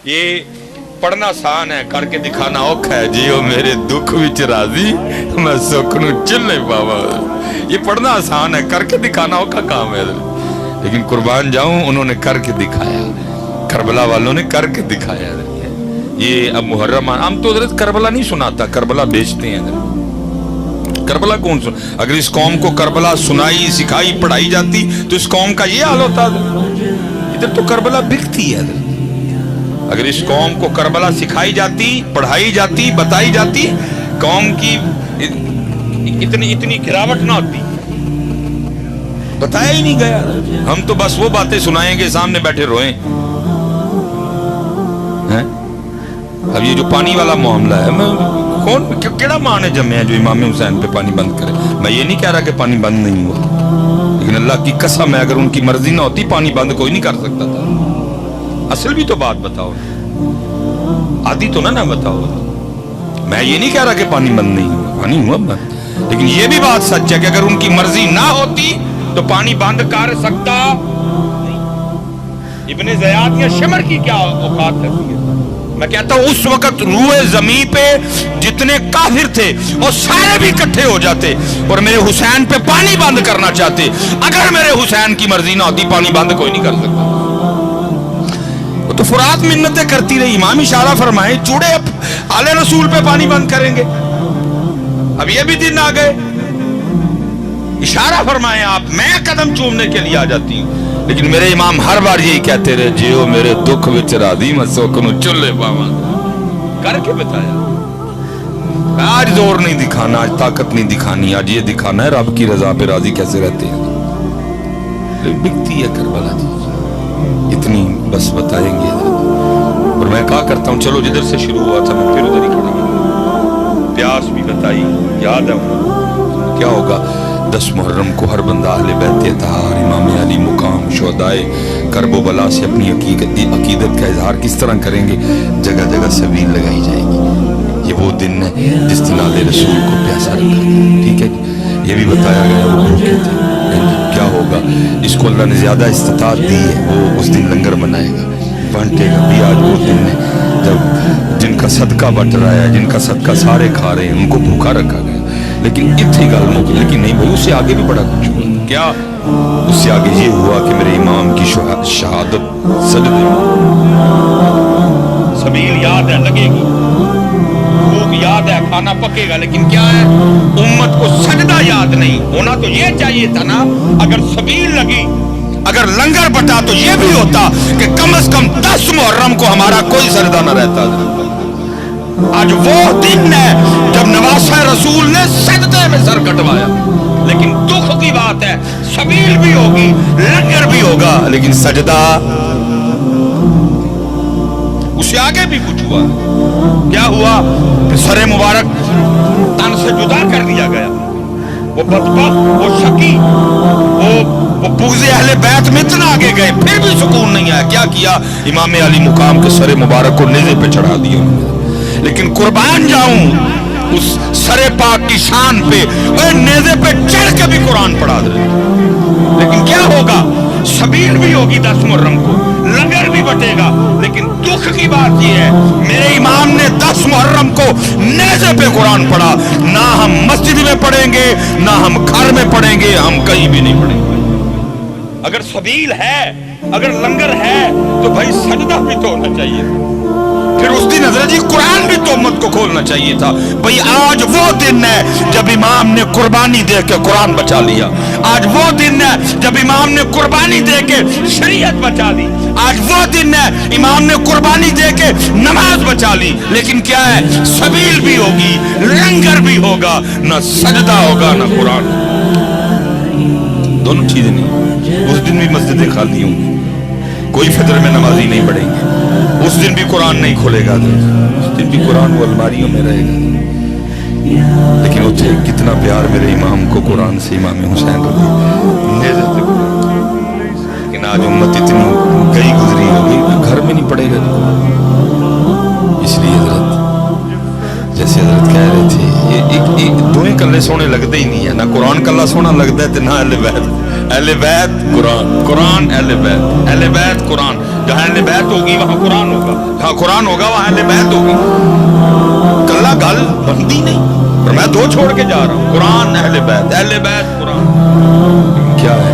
ये पढ़ना आसान है, करके दिखाना औखा है। जियो मेरे दुख विच राजी, मैं सुख नूं झल्ले पावा। ये पढ़ना आसान है, करके दिखाना औखा काम है। लेकिन कुर्बान जाऊं, उन्होंने करके दिखाया, करबला वालों ने करके दिखाया। ये अब मुहर्रम, हम तो हज़रत करबला नहीं सुनाता, करबला बेचते हैं। करबला कौन सुन, अगर इस कौम को करबला सुनाई, सिखाई, पढ़ाई जाती तो इस कौम का ये हाल होता। इधर तो करबला बिकती है। अगर इस कौम को करबला सिखाई जाती, पढ़ाई जाती, बताई जाती, कौम की इतनी गिरावट ना होती। बताया ही नहीं गया। हम तो बस वो बातें सुनाएंगे, सामने बैठे रोएं। हैं? अब ये जो पानी वाला मामला है, मैं कौन केड़ा मां ने जमे है जो इमाम हुसैन पे पानी बंद करे। मैं ये नहीं कह रहा कि पानी बंद नहीं हुआ, लेकिन अल्लाह की कसम है, अगर उनकी मर्जी ना होती पानी बंद कोई नहीं कर सकता था। असल भी तो बात बताओ, आदि तो ना बताओ। मैं ये नहीं कह रहा कि पानी बंद नहीं हुआ, पानी हुआ बंद, लेकिन ये भी बात सच है कि अगर उनकी मर्जी ना होती तो पानी बंद कर सकता नहीं। इब्ने ज़ियाद या शमर की क्या औकात है। मैं कहता हूं उस वक्त रूए ज़मीन पे जितने काफिर थे वो सारे भी इकट्ठे हो जाते और मेरे हुसैन पे पानी बंद करना चाहते। अगर मेरे हुसैन की मर्जी ना होती पानी बंद कोई नहीं कर सकता। वो तो फुरात मिन्नतें करती रही। इमाम इशारा फरमाए, चूड़े आले रसूल पे पानी बंद करेंगे। अब ये भी दिन आ गए, इशारा फरमाए आप, मैं कदम चूमने के लिए आ जाती हूँ। लेकिन मेरे इमाम हर बार यही कहते रहे, जियो मेरे दुख विच राजी, मैं सुख नूं झल्ले पावां। करके बताया। आज जोर नहीं दिखाना, आज ताकत नहीं दिखानी, आज ये दिखाना है रब की रजा पे राजी कैसे रहते हैं। बिकती है करबला जी, इतनी बस बताएंगे। और मैं कहा करता हूँ, चलो जिधर से शुरू हुआ था मैं फिर उधर ही खड़ा हूँ। प्यास भी बताई, याद है क्या होगा। 10 मुहर्रम को हर बंदा अहले बैत अतहार, इमाम अली मुकाम, शोहदाए करबो बला से अपनी अकीदत का इजहार किस तरह करेंगे। जगह जगह सबील लगाई जाएगी। ये वो दिन है जिस दिन आले रसूल को प्यासा रखा। ठीक है, ये भी बताया गया वो भूखे थे। क्या होगा, इसको अल्लाह ने ज्यादा इस्तिताअत दी है, वो उस दिन लंगर बनाएगा, बांटेगा भी। आज वो दिन है जब जिनका सदका बट रहा है, जिनका सदका सारे खा रहे हैं, उनको भूखा रखा गया। लेकिन इतनी गल मुक, लेकिन नहीं भाई, उससे आगे भी बड़ा कुछ हुआ। क्या? उससे आगे ये हुआ कि मेरे इमाम की शहादत सजदे, सबील याद है, लगेगी, भूख याद है, खाना पकेगा, लेकिन क्या है, उम्मत को सजदा याद नहीं। होना तो ये चाहिए था ना, अगर सबील लगी, अगर लंगर बटा तो ये भी होता कि कम से कम 10 मुहर्रम को हमारा कोई सजदा न रहता। आज वो दिन है जब नवासा रसूल ने सजदे में सर कटवाया। लेकिन दुख की बात है, सबील भी होगी, लंगर भी होगा, लेकिन सजदा, उससे आगे भी कुछ हुआ। क्या हुआ कि सरे मुबारक तन से जुदा कर दिया गया। वो बदबख्त, वो शकी, वो पूजे अहले बैत में इतना आगे गए, फिर भी सुकून नहीं आया। क्या किया, इमाम अली मुकाम के सरे मुबारक को नेज़े पे चढ़ा दिया उन्होंने। लेकिन कुर्बान जाऊं उस सरे पाक की शान पे, नेज़े पे चढ़ के भी कुरान पढ़ा दे। लेकिन क्या होगा, सबील भी होगी 10 मुहर्रम को, लंगर भी बटेगा। लेकिन दुख की बात यह है, मेरे इमाम ने 10 मुहर्रम को नेज़े पे कुरान पढ़ा। ना हम मस्जिद में पढ़ेंगे, ना हम घर में पढ़ेंगे, हम कहीं भी नहीं पढ़ेंगे। अगर सबील है, अगर लंगर है, तो भाई सजदा भी तो होना चाहिए। फिर उस दिन हज़रत जी कुरान भी तो उम्मत को खोलना चाहिए था। भाई आज वो दिन है जब इमाम ने कुर्बानी दे के कुरान बचा लिया। आज वो दिन है जब इमाम ने कुर्बानी दे के शरीयत बचा ली। आज वो दिन है इमाम ने कुर्बानी दे के नमाज बचा ली। लेकिन क्या है, सबील भी होगी, लंगर भी होगा, ना सजदा होगा, ना कुरान। दोनों चीजें नहीं। उस दिन भी मस्जिदें खाली होंगी, कोई फजर में नमाजी नहीं पढ़ेंगे। उस दिन भी कुरान नहीं खुलेगा, उस दिन भी कुरान वो अलमारियों में रहेगा। लेकिन उसे कितना प्यार मेरे इमाम को कुरान से, इमाम हुसैन रज़ी। लेकिन आज उम्मत इतनी गई गुजरी होगी, घर में नहीं पड़ेगा। इसलिए हजरत, जैसे हजरत कह रहे थे, ये एक दोए कल्ले सोने लगते ही नहीं है। ना कुरान कल्ला सोना लगता है, ना अहले बैत। اہل بیت قرآن، قرآن اہل بیت، اہل بیت قرآن. جہاں اہل بیت ہوگی وہاں قرآن ہوگا، جہاں قرآن ہوگا وہاں اہل بیت ہوگی. کلا گل بندی نہیں، اور میں دو چھوڑ کے جا رہا ہوں، قرآن اہل بیت، اہل بیت قرآن. کیا ہے